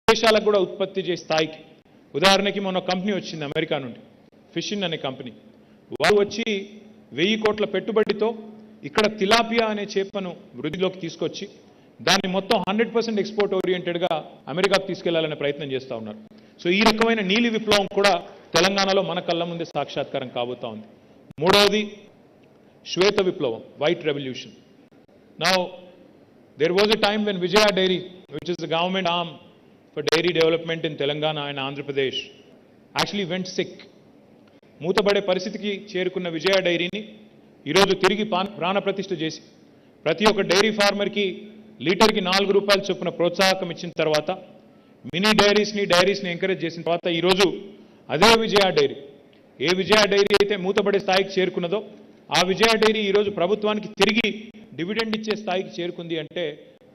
దేశాలకు కూడా ఉత్పత్తి చేసే స్థాయికి. ఉదాహరణకి మొన్న కంపెనీ వచ్చింది అమెరికా నుండి, ఫిషిన్ అనే కంపెనీ. వారు వచ్చి 1000 కోట్ల పెట్టుబడితో ఇక్కడ తిలాపియా అనే చేపను వృద్ధిలోకి తీసుకొచ్చి దాన్ని మొత్తం 100% ఎక్స్పోర్ట్ ఓరియంటెడ్గా అమెరికాకు తీసుకెళ్లాలనే ప్రయత్నం చేస్తూ ఉన్నారు. సో ఈ రకమైన నీలి విప్లవం కూడా తెలంగాణలో మన కళ్ళ ముందే సాక్షాత్కారం కాబోతా ఉంది. మూడవది శ్వేత విప్లవం, white revolution. Now there was a time when Vijaya Dairy, which is the government arm for dairy development in Telangana and Andhra Pradesh, actually went sick. మూతబడే పరిస్థితికి చేరుకున్న విజయ డైరీని ఈరోజు తిరిగి ప్రాణప్రతిష్ఠ చేసి ప్రతి ఒక్క డైరీ ఫార్మర్కి లీటర్కి 4 రూపాయల చొప్పున ప్రోత్సాహకం ఇచ్చిన తర్వాత మినీ డైరీస్ని ఎంకరేజ్ చేసిన తర్వాత ఈరోజు అదే విజయ డైరీ, ఏ విజయ డైరీ అయితే మూతబడే స్థాయికి చేరుకున్నదో ఆ విజయ డైరీ ఈరోజు ప్రభుత్వానికి తిరిగి డివిడెండ్ ఇచ్చే స్థాయికి చేరుకుంది అంటే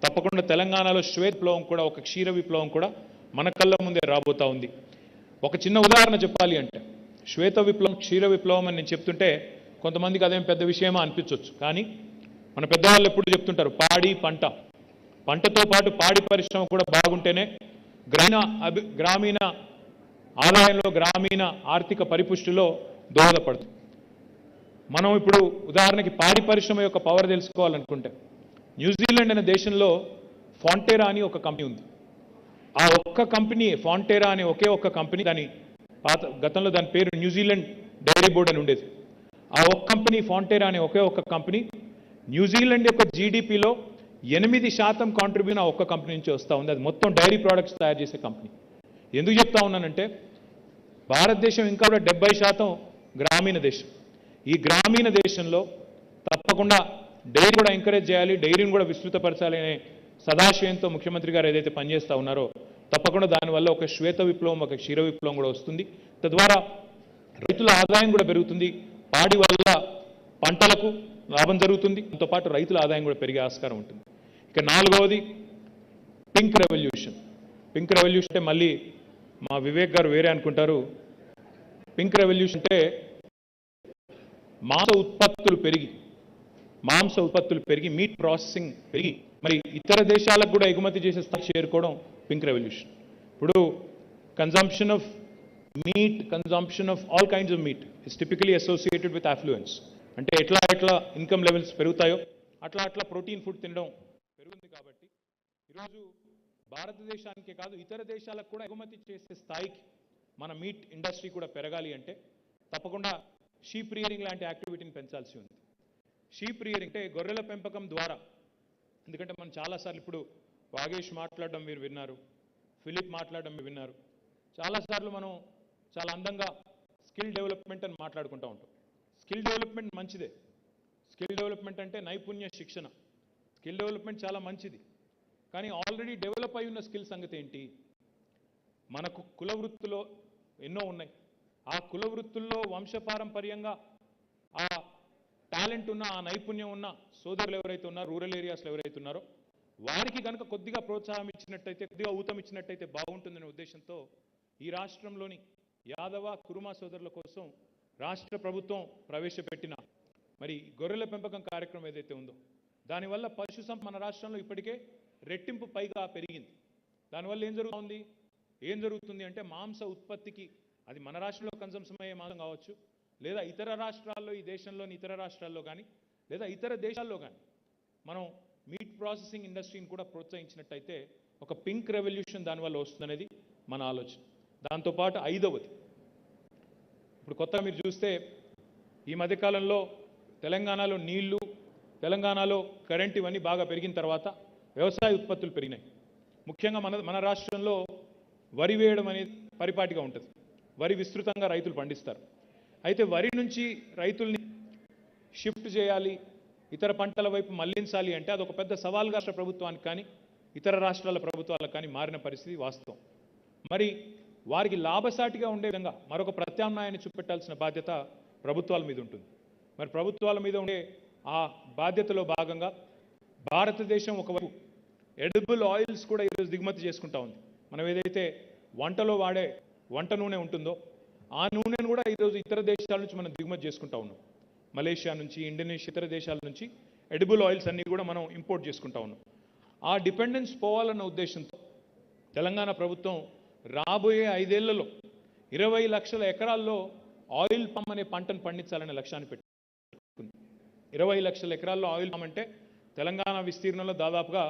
తప్పకుండా తెలంగాణలో శ్వేత విప్లవం కూడా, ఒక క్షీర విప్లవం కూడా మన కళ్ళ ముందే రాబోతా ఉంది. ఒక చిన్న ఉదాహరణ చెప్పాలి అంటే శ్వేత విప్లవం, క్షీర విప్లవం అని నేను చెప్తుంటే కొంతమందికి అదేం పెద్ద విషయమా అనిపించవచ్చు. కానీ మన పెద్దవాళ్ళు ఎప్పుడు చెప్తుంటారు, పంటతో పాటు పాడి పరిశ్రమ కూడా బాగుంటేనే గ్రామీణ ఆదాయంలో, గ్రామీణ ఆర్థిక పరిపుష్టిలో దోహదపడుతుంది. మనం ఇప్పుడు ఉదాహరణకి పాడి పరిశ్రమ యొక్క పవర్ తెలుసుకోవాలనుకుంటే న్యూజిలాండ్ అనే దేశంలో ఫాంటేరా అని ఒక కంపెనీ ఉంది. ఆ ఒక్క కంపెనీ, ఫాంటేరా అనే ఒకే ఒక్క కంపెనీ, గతంలో దాని పేరు న్యూజిలాండ్ డైరీ బోర్డ్ అని ఉండేది. ఆ ఒక్క కంపెనీ, ఫాంటేరా అనే ఒకే ఒక్క కంపెనీ న్యూజిలాండ్ యొక్క జీడిపిలో 8% కాంట్రిబ్యూషన్ ఆ ఒక్క కంపెనీ నుంచి వస్తూ ఉంది. అది మొత్తం డైరీ ప్రోడక్ట్స్ తయారు చేసే కంపెనీ. ఎందుకు చెప్తా ఉన్నానంటే భారతదేశం ఇంకా కూడా 70% గ్రామీణ దేశం. ఈ గ్రామీణ దేశంలో తప్పకుండా డైరీ కూడా ఎంకరేజ్ చేయాలి, డైరీని కూడా విస్తృతపరచాలి అనే సదాశయంతో ముఖ్యమంత్రి గారు ఏదైతే పనిచేస్తూ ఉన్నారో తప్పకుండా దానివల్ల ఒక శ్వేత విప్లవం, ఒక క్షీర విప్లవం కూడా వస్తుంది. తద్వారా రైతుల ఆదాయం కూడా పెరుగుతుంది, పాడి వల్ల పంటలకు లాభం జరుగుతుంది, దాంతో పాటు రైతుల ఆదాయం కూడా పెరిగే ఆస్కారం ఉంటుంది. ఇక నాలుగవది పింక్ రెవల్యూషన్. పింక్ రెవల్యూషన్ అంటే మళ్ళీ మా వివేక్ గారు వేరే అనుకుంటారు. పింక్ రెవల్యూషన్ అంటే మాంస ఉత్పత్తులు పెరిగి మీట్ ప్రాసెసింగ్ పెరిగి మరి ఇతర దేశాలకు కూడా ఎగుమతి చేసే స్థాయి చేరుకోవడం పింక్ రెవల్యూషన్. ఇప్పుడు consumption of all kinds of meat is typically associated with affluence. అంటే ఎట్లా ఇన్కమ్ లెవెల్స్ పెరుగుతాయో అట్లా ప్రోటీన్ ఫుడ్ తినడం పెరుగుతుంది. కాబట్టి ఈరోజు భారతదేశానికే కాదు ఇతర దేశాలకు కూడా ఎగుమతి చేసే స్థాయికి మన మీట్ ఇండస్ట్రీ కూడా పెరగాలి అంటే తప్పకుండా షీప్ రియరింగ్ లాంటి యాక్టివిటీని పెంచాల్సి ఉంది. షీప్ రియరింగ్ అంటే గొర్రెల పెంపకం ద్వారా, ఎందుకంటే మనం చాలాసార్లు ఇప్పుడు వాగేష్ మాట్లాడడం మీరు విన్నారు, ఫిలిప్ మాట్లాడడం మీరు విన్నారు. చాలాసార్లు మనం చాలా అందంగా స్కిల్ డెవలప్మెంట్ అని మాట్లాడుకుంటూ ఉంటాం. స్కిల్ డెవలప్మెంట్ మంచిదే. స్కిల్ డెవలప్మెంట్ అంటే నైపుణ్య శిక్షణ. స్కిల్ డెవలప్మెంట్ చాలా మంచిది. కానీ ఆల్రెడీ డెవలప్ అయి ఉన్న స్కిల్ సంగతి ఏంటి? మనకు కుల వృత్తులో ఎన్నో ఉన్నాయి. ఆ కుల వృత్తుల్లో వంశపారంపర్యంగా ఆ టాలెంట్ ఉన్న, ఆ నైపుణ్యం ఉన్న సోదరులు ఎవరైతే ఉన్నారో, రూరల్ ఏరియాస్లో ఎవరైతే ఉన్నారో వారికి కనుక కొద్దిగా ప్రోత్సాహం ఇచ్చినట్టయితే, కొద్దిగా ఊతం ఇచ్చినట్టయితే బాగుంటుందనే ఉద్దేశంతో ఈ రాష్ట్రంలోని యాదవ, కురుమ సోదరుల కోసం రాష్ట్ర ప్రభుత్వం ప్రవేశపెట్టిన మరి గొర్రెల పెంపకం కార్యక్రమం ఏదైతే ఉందో దానివల్ల పశు సంపద మన రాష్ట్రంలో ఇప్పటికే రెట్టింపు పైగా పెరిగింది. దానివల్ల ఏం జరుగుతుంది అంటే మాంస ఉత్పత్తికి, అది మన రాష్ట్రంలో కన్సంప్షన్ అయ్యే మాంసం కావచ్చు, లేదా ఇతర రాష్ట్రాల్లో, ఈ దేశంలోని ఇతర రాష్ట్రాల్లో కానీ, లేదా ఇతర దేశాల్లో కానీ మనం మీట్ ప్రాసెసింగ్ ఇండస్ట్రీని కూడా ప్రోత్సహించినట్టయితే ఒక పింక్ రెవల్యూషన్ దానివల్ల వస్తుందనేది మన ఆలోచన. దాంతోపాటు ఐదవది, ఇప్పుడు కొత్తగా మీరు చూస్తే ఈ మధ్యకాలంలో తెలంగాణలో నీళ్లు, తెలంగాణలో కరెంట్ ఇవన్నీ బాగా పెరిగిన తర్వాత వ్యవసాయ ఉత్పత్తులు పెరిగినాయి. ముఖ్యంగా మన రాష్ట్రంలో వరి వేయడం అనేది పరిపాటిగా ఉంటుంది. వరి విస్తృతంగా రైతులు పండిస్తారు. అయితే వరి నుంచి రైతుల్ని షిఫ్ట్ చేయాలి, ఇతర పంటల వైపు మళ్లించాలి అంటే అదొక పెద్ద సవాల్గా రాష్ట్ర ప్రభుత్వానికి కానీ ఇతర రాష్ట్రాల ప్రభుత్వాలకు కానీ మారిన పరిస్థితి వాస్తవం. మరి వారికి లాభసాటిగా ఉండే విధంగా మరొక ప్రత్యామ్నాయాన్ని చూపెట్టాల్సిన బాధ్యత ప్రభుత్వాల మీద ఉంటుంది. మరి ప్రభుత్వాల మీద ఉండే ఆ బాధ్యతలో భాగంగా భారతదేశం ఒకవైపు ఎడిబుల్ ఆయిల్స్ కూడా ఈరోజు దిగుమతి చేసుకుంటా ఉంది. మనం ఏదైతే వంటలో వాడే వంట నూనె ఉంటుందో ఆ నూనెను కూడా ఈరోజు ఇతర దేశాల నుంచి మనం దిగుమతి చేసుకుంటా ఉన్నాం. మలేషియా నుంచి, ఇండోనేషియా, ఇతర దేశాల నుంచి ఎడిబుల్ ఆయిల్స్ అన్నీ కూడా మనం ఇంపోర్ట్ చేసుకుంటా ఉన్నాం. ఆ డిపెండెన్స్ పోవాలన్న ఉద్దేశంతో తెలంగాణ ప్రభుత్వం రాబోయే 5 ఏళ్లలో 20 లక్షల ఎకరాల్లో ఆయిల్ పామ్ అనే పంటను పండించాలనే లక్ష్యాన్ని పెట్టుకుంది. 20 లక్షల ఎకరాల్లో ఆయిల్ పామ్ అంటే తెలంగాణ విస్తీర్ణంలో దాదాపుగా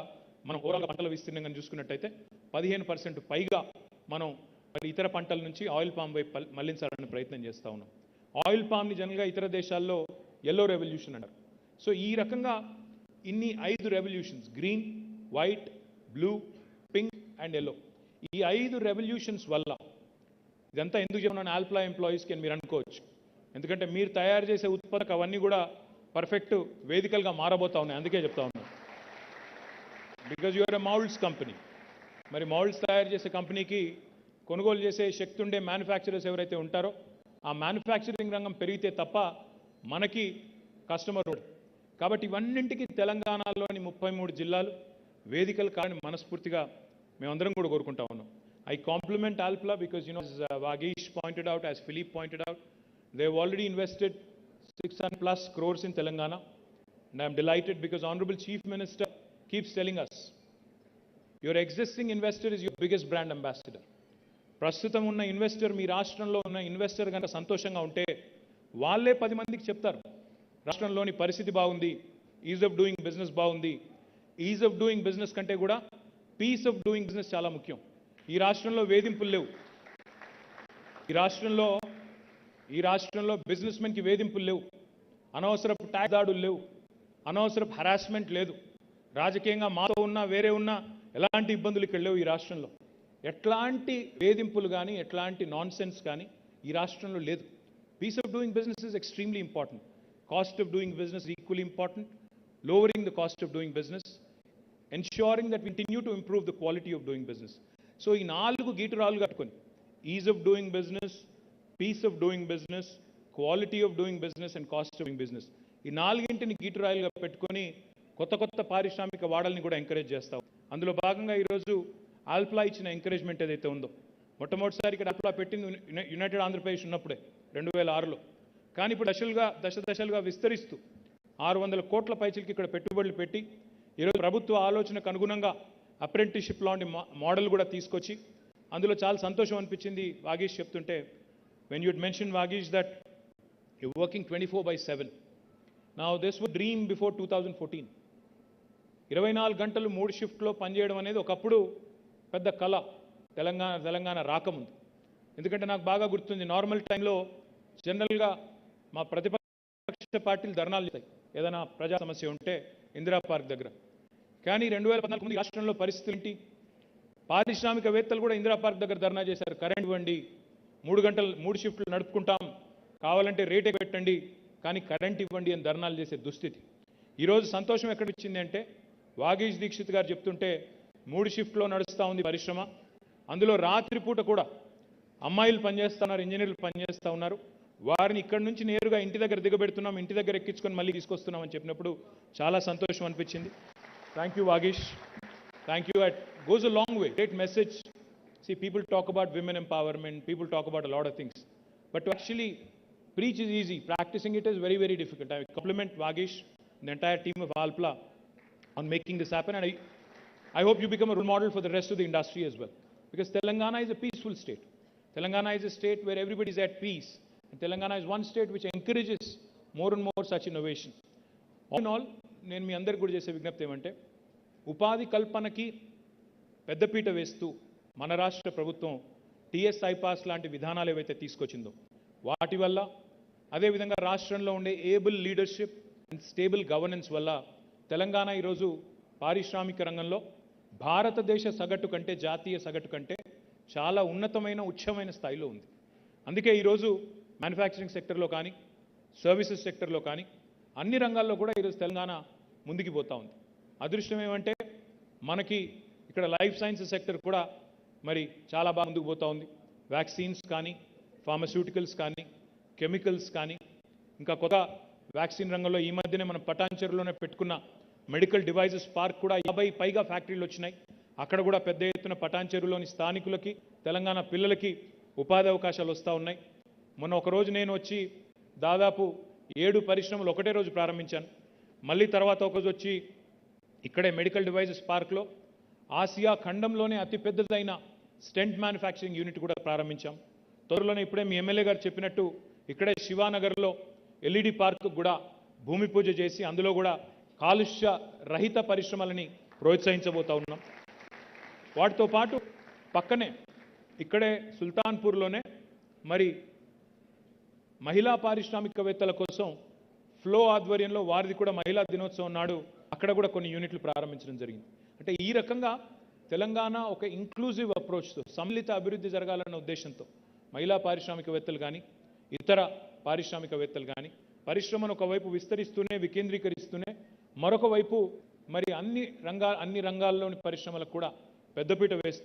మనం ఓవరాల్ పంటల విస్తీర్ణంగా చూసుకున్నట్టయితే 15% పైగా మనం మరి ఇతర పంటల నుంచి ఆయిల్ పామ్ వైపు మళ్లించాలని ప్రయత్నం చేస్తూ ఉన్నాం. ఆయిల్ పామ్ని జనరల్గా ఇతర దేశాల్లో ఎల్లో రెవల్యూషన్ అంటారు. సో ఈ రకంగా ఇన్ని 5 revolutions, green, white, blue, pink and yellow, ఈ 5 రెవల్యూషన్స్ వల్ల ఇదంతా ఎందుకు చెప్పిన ఆల్ప్లా ఎంప్లాయీస్కి అని మీరు అనుకోవచ్చు. ఎందుకంటే మీరు తయారు చేసే ఉత్పత్తులకు అవన్నీ కూడా పర్ఫెక్ట్ వేదికలుగా మారబోతా ఉన్నాయి. అందుకే చెప్తా ఉన్నాను, because you are a moulds company. మరి మౌల్డ్స్ తయారు చేసే కంపెనీకి కొనుగోలు చేసే శక్తి ఉండే మ్యానుఫ్యాక్చరర్స్ ఎవరైతే ఉంటారో ఆ మ్యానుఫ్యాక్చరింగ్ రంగం పెరిగితే తప్ప మనకి కస్టమర్ ఉండడు. కాబట్టి ఇవన్నింటికి తెలంగాణలోని 33 జిల్లాలు వేదికలు కాని మనస్ఫూర్తిగా మేమందరం కూడా కోరుకుంటా ఉన్నాం. I compliment Alpla because, as Vagish pointed out, as Philippe pointed out, they have already invested 600+ crores in Telangana. And I am delighted because Honorable Chief Minister keeps telling us, your existing investor is your biggest brand ambassador. ప్రస్తుతం ఉన్న investor, మీ రాష్ట్రంలో ఉన్న investor కనుక సంతోషంగా ఉంటే వాళ్ళే 10 మందికి చెప్తారు రాష్ట్రంలోని పరిస్థితి బాగుంది, ఈజ్ ఆఫ్ డూయింగ్ బిజినెస్ బాగుంది. ఈజ్ ఆఫ్ డూయింగ్ బిజినెస్ కంటే కూడా పీస్ ఆఫ్ డూయింగ్ బిజినెస్ చాలా ముఖ్యం. ఈ రాష్ట్రంలో వేధింపులు లేవు. ఈ రాష్ట్రంలో బిజినెస్ మెన్కి వేధింపులు లేవు, అనవసరపు ట్యాక్స్ దాడులు లేవు, అనవసరపు హరాస్మెంట్ లేదు. రాజకీయంగా మాతో ఉన్నా వేరే ఉన్నా ఎలాంటి ఇబ్బందులు ఇక్కడ లేవు. ఈ రాష్ట్రంలో ఎట్లాంటి వేధింపులు కానీ ఎట్లాంటి నాన్ సెన్స్ కానీ ఈ రాష్ట్రంలో లేదు. Peace of doing business is extremely important. Cost of doing business equally important. Lowering the cost of doing business, ensuring that we continue to improve the quality of doing business. So ఈ 4 గీటురాలు కట్టుకొని ease of doing business, peace of doing business, quality of doing business and cost of doing business, ఈ 4ంటిని గీటురాలుగా పెట్టుకొని కొత్త పారిశ్రామిక వాడల్ని కూడా encourage చేస్తాం. అందులో భాగంగా ఈరోజు ఆల్ప్లా ఇచ్చిన ఎంకరేజ్మెంట్ ఏదైతే ఉందో, మొట్టమొదటిసారి ఇక్కడ ఆల్ప్లా పెట్టింది యునైటెడ్ ఆంధ్రప్రదేశ్ ఉన్నప్పుడే 2006లో. కానీ ఇప్పుడు దశలుగా విస్తరిస్తూ 600 కోట్ల పైచలకి ఇక్కడ పెట్టుబడులు పెట్టి ఈరోజు ప్రభుత్వ ఆలోచనకు అనుగుణంగా అప్రెంటిస్షిప్ లాంటి మోడల్ కూడా తీసుకొచ్చి అందులో చాలా సంతోషం అనిపించింది వాగీష్ చెప్తుంటే. When you'd mention Vagish that you working 24/7. Now this was dream before 2014. 24 గంటలు 3 షిఫ్ట్లో పనిచేయడం అనేది ఒకప్పుడు పెద్ద కళ తెలంగాణ రాకముందు. ఎందుకంటే నాకు బాగా గుర్తుంది, నార్మల్ టైంలో జనరల్గా మా ప్రతిపక్ష పార్టీలు ధర్నాలు చేస్తాయి ఏదైనా ప్రజా సమస్య ఉంటే ఇందిరా పార్క్ దగ్గర. కానీ 2014 రాష్ట్రంలో పరిస్థితులు ఏంటి? పారిశ్రామికవేత్తలు కూడా ఇందిరా పార్క్ దగ్గర ధర్నా చేశారు. కరెంట్ ఇవ్వండి, 3 షిఫ్ట్లు నడుపుకుంటాం, కావాలంటే రేటే పెట్టండి, కానీ కరెంట్ ఇవ్వండి అని ధర్నాలు చేసే దుస్థితి. ఈరోజు సంతోషం ఎక్కడ ఇచ్చింది అంటే, వాగీష్ దీక్షిత్ గారు చెప్తుంటే 3 షిఫ్ట్లో నడుస్తూ ఉంది పరిశ్రమ. అందులో రాత్రిపూట కూడా అమ్మాయిలు పనిచేస్తున్నారు, ఇంజనీర్లు పనిచేస్తూ ఉన్నారు. వారిని ఇక్కడి నుంచి నేరుగా ఇంటి దగ్గర దిగబెడుతున్నాం, ఇంటి దగ్గర ఎక్కించుకొని మళ్ళీ తీసుకొస్తున్నాం అని చెప్పినప్పుడు చాలా సంతోషం అనిపించింది. Thank you Vagish, thank you. It goes a long way. Great message. See, people talk about women empowerment, people talk about a lot of things, but to actually preach is easy, practicing it is very, very difficult. I compliment Vagish and the entire team of Alpla on making this happen, and I hope you become a role model for the rest of the industry as well, because Telangana is a peaceful state. Telangana is a state where everybody is at peace, and Telangana is one state which encourages more and more such innovation. All in all, నేను మీ అందరికి కూడా చేసే విజ్ఞప్తి ఏమంటే, ఉపాధి కల్పనకి పెద్దపీట వేస్తూ మన రాష్ట్ర ప్రభుత్వం టీఎస్ ఐపాస్ లాంటి విధానాలు ఏవైతే తీసుకొచ్చిందో వాటి వల్ల, అదేవిధంగా రాష్ట్రంలో ఉండే able leadership and stable governance వల్ల తెలంగాణ ఈరోజు పారిశ్రామిక రంగంలో భారతదేశ సగటు కంటే, జాతీయ సగటు కంటే చాలా ఉన్నతమైన ఉచ్చమైన స్థాయిలో ఉంది. అందుకే ఈరోజు మ్యానుఫ్యాక్చరింగ్ సెక్టర్లో కానీ, సర్వీసెస్ సెక్టర్లో కానీ, అన్ని రంగాల్లో కూడా ఈరోజు తెలంగాణ ముందుకు పోతా ఉంది. అదృష్టం ఏమంటే మనకి ఇక్కడ లైఫ్ సైన్సెస్ సెక్టర్ కూడా మరి చాలా బాగా ముందుకు పోతా ఉంది. వ్యాక్సిన్స్ కానీ, ఫార్మస్యూటికల్స్ కానీ, కెమికల్స్ కానీ, ఇంకా కొత్త వ్యాక్సిన్ రంగంలో ఈ మధ్యనే మనం పటాన్చెరులోనే పెట్టుకున్న మెడికల్ డివైజెస్ పార్క్ కూడా 50 పైగా ఫ్యాక్టరీలు వచ్చినాయి. అక్కడ కూడా పెద్ద ఎత్తున పటాన్చెరులోని స్థానికులకి, తెలంగాణ పిల్లలకి ఉపాధి అవకాశాలు వస్తూ ఉన్నాయి. మొన్న ఒకరోజు నేను వచ్చి దాదాపు 7 పరిశ్రమలు ఒకటే రోజు ప్రారంభించాను. మళ్ళీ తర్వాత ఒకరోజు వచ్చి ఇక్కడే మెడికల్ డివైజెస్ పార్క్లో ఆసియా ఖండంలోనే అతిపెద్దదైన స్టెంట్ మ్యానుఫ్యాక్చరింగ్ యూనిట్ కూడా ప్రారంభించాం. త్వరలోనే ఇప్పుడే మీ ఎమ్మెల్యే గారు చెప్పినట్టు ఇక్కడే శివానగర్లో ఎల్ఈడి పార్క్ కూడా భూమి పూజ చేసి అందులో కూడా కాలుష్య రహిత పరిశ్రమలని ప్రోత్సహించబోతా ఉన్నాం. వాటితో పాటు పక్కనే ఇక్కడే సుల్తాన్పూర్లోనే మరి మహిళా పారిశ్రామికవేత్తల కోసం ఫ్లో ఆధ్వర్యంలో వారిది కూడా మహిళా దినోత్సవం నాడు అక్కడ కూడా కొన్ని యూనిట్లు ప్రారంభించడం జరిగింది. అంటే ఈ రకంగా తెలంగాణ ఒక ఇంక్లూజివ్ అప్రోచ్తో సమ్మిళిత అభివృద్ధి జరగాలన్న ఉద్దేశంతో మహిళా పారిశ్రామికవేత్తలు కానీ ఇతర పారిశ్రామికవేత్తలు కానీ పరిశ్రమను ఒకవైపు విస్తరిస్తూనే వికేంద్రీకరిస్తూనే మరొక వైపు మరి అన్ని రంగాల్లోని పరిశ్రమలకు కూడా పెద్దపీట వేస్తూ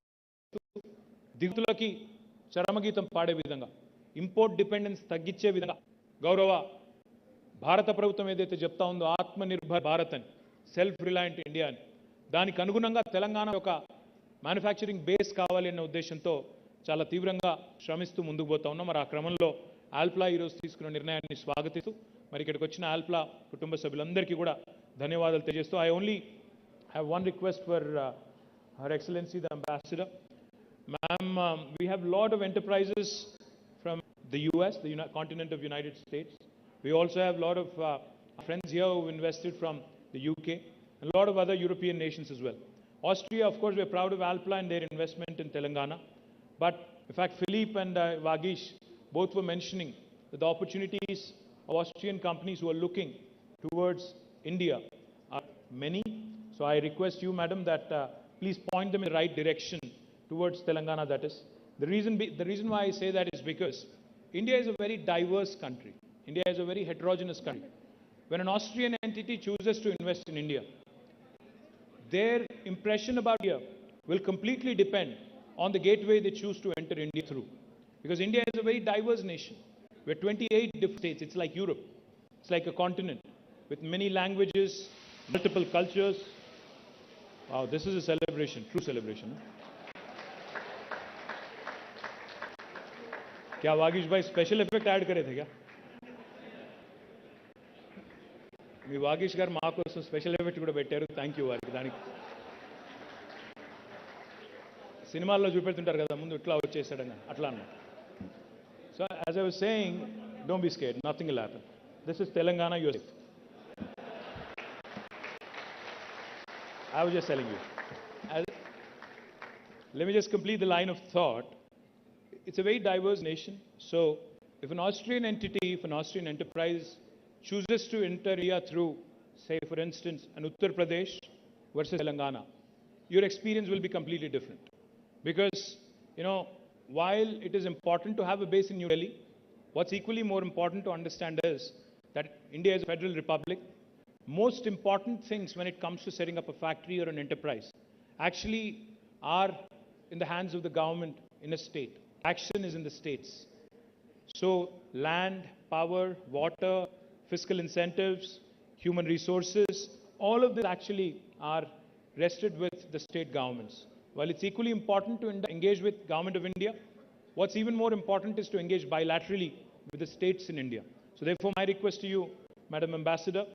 దిగుతులకి చరమగీతం పాడే విధంగా ఇంపోర్ట్ డిపెండెన్స్ తగ్గించే విధంగా గౌరవ భారత ప్రభుత్వం ఏదైతే చెప్తా ఉందో ఆత్మనిర్భర్ భారత్ అని, సెల్ఫ్ రిలయంట్ ఇండియా అని, దానికి అనుగుణంగా తెలంగాణ ఒక మ్యానుఫ్యాక్చరింగ్ బేస్ కావాలి అన్న ఉద్దేశంతో చాలా తీవ్రంగా శ్రమిస్తూ ముందుకు పోతా ఉన్నాం. మరి ఆ క్రమంలో ఆల్ప్లా ఈరోజు తీసుకున్న నిర్ణయాన్ని స్వాగతిస్తూ మరి ఇక్కడికి వచ్చిన ఆల్ప్లా కుటుంబ సభ్యులందరికీ కూడా ధన్యవాదాలు తెలియజేస్తూ I only have one request for her excellency the ambassador. Ma'am, we have a lot of enterprises from the US, the continent of United States. We also have a lot of friends here who invested from the UK and a lot of other European nations as well. Austria, of course, we're proud of Alpla and their investment in Telangana. But in fact, Philippe and Vagish both were mentioning that the opportunities of Austrian companies who are looking towards India are many. So I request you, madam, that please point them in the right direction towards Telangana, that is. The reason why I say that is because India is a very diverse country. India is a very heterogeneous country. When an Austrian entity chooses to invest in India, their impression about India will completely depend on the gateway they choose to enter India through. Because India is a very diverse nation. We're 28 different states. It's like Europe. It's like a continent with many languages, multiple cultures. Wow, this is a celebration, true celebration. क्या वागीश भाई special effect add करे थे क्या? మీ వాగీష్ గారు మా కోసం special effect కూడా పెట్టారు. థ్యాంక్ యూ వారికి. దానికి సినిమాల్లో చూపెడుతుంటారు కదా ముందు ఇట్లా వచ్చేసాడని అట్లా అన్నమాట. So as I was saying, don't be scared, nothing will happen. This is Telangana, your safe. I was just telling you. Let me just complete the line of thought. It's a very diverse nation. So if an Austrian entity, if an Austrian enterprise chooses to enter India through, say for instance, an Uttar Pradesh versus Telangana, your experience will be completely different. Because, while it is important to have a base in New Delhi, what's equally more important to understand is that India is a federal republic. Most important things when it comes to setting up a factory or an enterprise actually are in the hands of the government in a state. Action is in the states. So land, power, water, fiscal incentives, human resources, all of this actually are rested with the state governments. While it's equally important to engage with Government of India, what's even more important is to engage bilaterally with the states in India. So therefore my request to you, Madam Ambassador,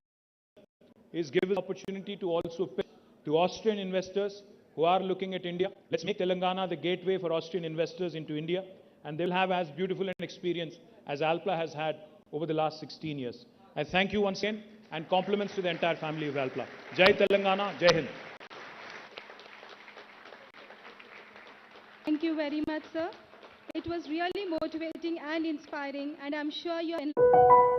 is give us opportunity to also pitch to Austrian investors who are looking at India. Let's make Telangana the gateway for Austrian investors into India, and they'll have as beautiful an experience as Alpla has had over the last 16 years. I thank you once again, and compliments to the entire family of Alpla. Jai Telangana, Jai Hind. Thank you very much, sir. It was really motivating and inspiring, and I'm sure you're